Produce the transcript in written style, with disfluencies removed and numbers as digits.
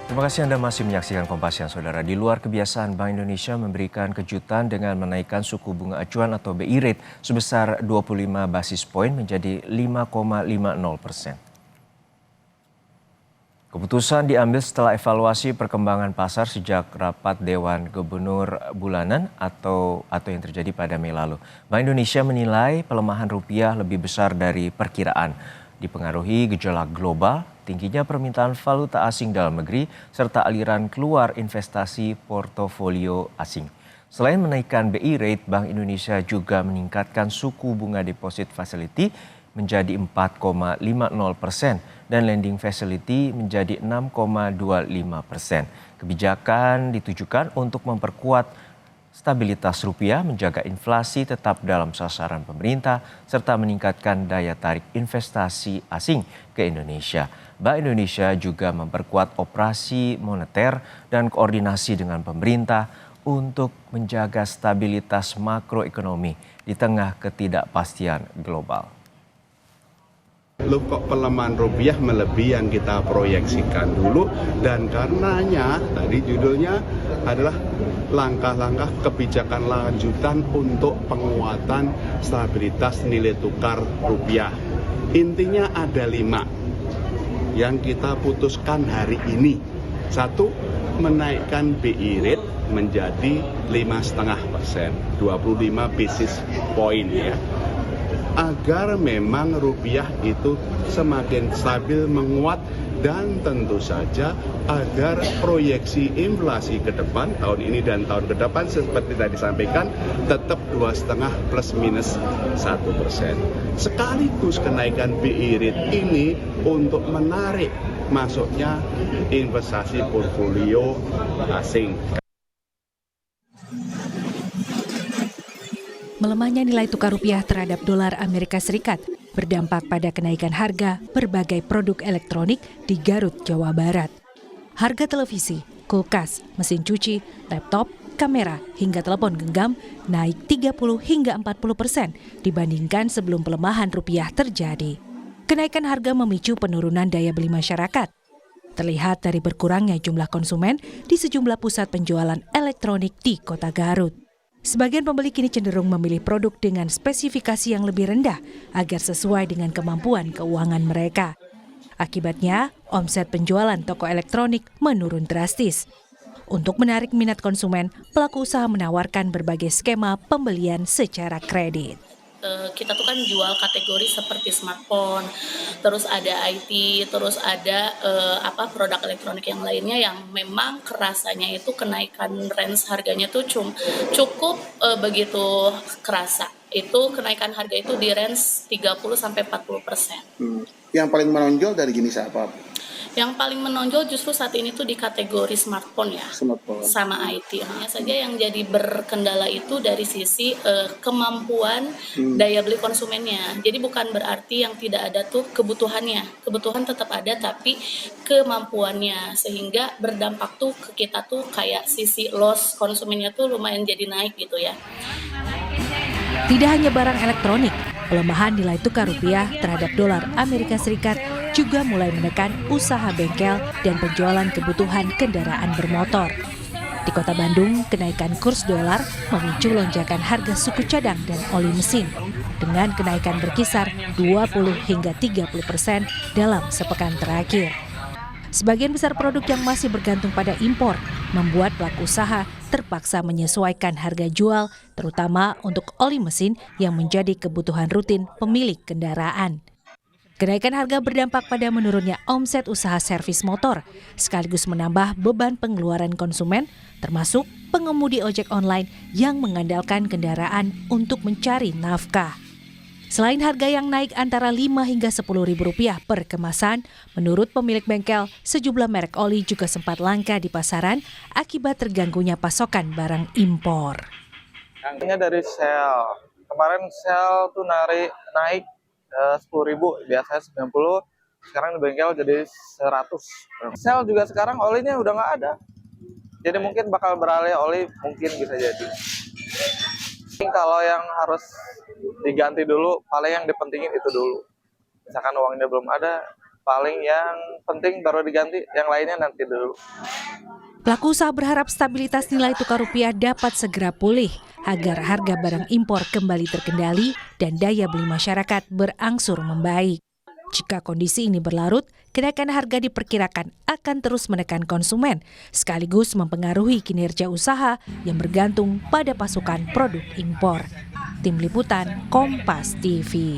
Terima kasih Anda masih menyaksikan Kompas Siang, Saudara. Di luar kebiasaan, Bank Indonesia memberikan kejutan dengan menaikkan suku bunga acuan atau BI rate sebesar 25 basis poin menjadi 5,50%. Keputusan diambil setelah evaluasi perkembangan pasar sejak rapat Dewan Gubernur bulanan atau yang terjadi pada Mei lalu. Bank Indonesia menilai pelemahan rupiah lebih besar dari perkiraan, dipengaruhi gejolak global, tingginya permintaan valuta asing dalam negeri, serta aliran keluar investasi portofolio asing. Selain menaikkan BI rate, Bank Indonesia juga meningkatkan suku bunga deposit facility menjadi 4,50% dan lending facility menjadi 6,25%. Kebijakan ditujukan untuk memperkuat stabilitas rupiah, menjaga inflasi tetap dalam sasaran pemerintah, serta meningkatkan daya tarik investasi asing ke Indonesia. Bank Indonesia juga memperkuat operasi moneter dan koordinasi dengan pemerintah untuk menjaga stabilitas makroekonomi di tengah ketidakpastian global. Loh, kok pelemahan rupiah melebihi yang kita proyeksikan dulu, dan karenanya tadi judulnya adalah langkah-langkah kebijakan lanjutan untuk penguatan stabilitas nilai tukar rupiah. Intinya ada 5 yang kita putuskan hari ini. 1, menaikkan BI rate menjadi 5,5%, 25 basis point ya. Agar memang rupiah itu semakin stabil menguat, dan tentu saja agar proyeksi inflasi ke depan tahun ini dan tahun ke depan seperti tadi disampaikan tetap 2,5 plus minus 1%. Sekaligus kenaikan BI rate ini untuk menarik masuknya investasi portfolio asing. Melemahnya nilai tukar rupiah terhadap dolar Amerika Serikat berdampak pada kenaikan harga berbagai produk elektronik di Garut, Jawa Barat. Harga televisi, kulkas, mesin cuci, laptop, kamera, hingga telepon genggam naik 30 hingga 40% dibandingkan sebelum pelemahan rupiah terjadi. Kenaikan harga memicu penurunan daya beli masyarakat. Terlihat dari berkurangnya jumlah konsumen di sejumlah pusat penjualan elektronik di Kota Garut. Sebagian pembeli kini cenderung memilih produk dengan spesifikasi yang lebih rendah agar sesuai dengan kemampuan keuangan mereka. Akibatnya, omset penjualan toko elektronik menurun drastis. Untuk menarik minat konsumen, pelaku usaha menawarkan berbagai skema pembelian secara kredit. Kita tuh kan jual kategori seperti smartphone, terus ada IT, terus ada produk elektronik yang lainnya yang memang kerasanya itu kenaikan range harganya tuh cukup begitu kerasa. Itu kenaikan harga itu di range 30-40%. Yang paling menonjol dari jenis apa? Yang paling menonjol justru saat ini tuh di kategori smartphone ya, sama IT. Hanya saja yang jadi berkendala itu dari sisi kemampuan daya beli konsumennya. Jadi bukan berarti yang tidak ada tuh kebutuhannya. Kebutuhan tetap ada tapi kemampuannya, sehingga berdampak tuh ke kita tuh kayak sisi loss konsumennya tuh lumayan jadi naik gitu ya. Tidak hanya barang elektronik, pelemahan nilai tukar rupiah terhadap dolar Amerika Serikat juga mulai menekan usaha bengkel dan penjualan kebutuhan kendaraan bermotor. Di Kota Bandung, kenaikan kurs dolar memicu lonjakan harga suku cadang dan oli mesin dengan kenaikan berkisar 20 hingga 30% dalam sepekan terakhir. Sebagian besar produk yang masih bergantung pada impor membuat pelaku usaha terpaksa menyesuaikan harga jual, terutama untuk oli mesin yang menjadi kebutuhan rutin pemilik kendaraan. Kenaikan harga berdampak pada menurunnya omset usaha servis motor, sekaligus menambah beban pengeluaran konsumen, termasuk pengemudi ojek online yang mengandalkan kendaraan untuk mencari nafkah. Selain harga yang naik antara 5 hingga 10 ribu rupiah per kemasan, menurut pemilik bengkel, sejumlah merek oli juga sempat langka di pasaran akibat terganggunya pasokan barang impor. Harganya dari sel, kemarin sel tuh naik 10.000, biasanya 90, sekarang di bengkel jadi 100. Sel juga sekarang olinya udah nggak ada, jadi mungkin bakal beralih oli, mungkin bisa jadi. Kalau yang harus diganti dulu, paling yang dipentingin itu dulu. Misalkan uangnya belum ada, Paling yang penting baru diganti, yang lainnya nanti dulu. Pelaku usaha berharap stabilitas nilai tukar rupiah dapat segera pulih agar harga barang impor kembali terkendali dan daya beli masyarakat berangsur membaik. Jika kondisi ini berlarut, kenaikan harga diperkirakan akan terus menekan konsumen, sekaligus mempengaruhi kinerja usaha yang bergantung pada pasokan produk impor. Tim Liputan Kompas TV.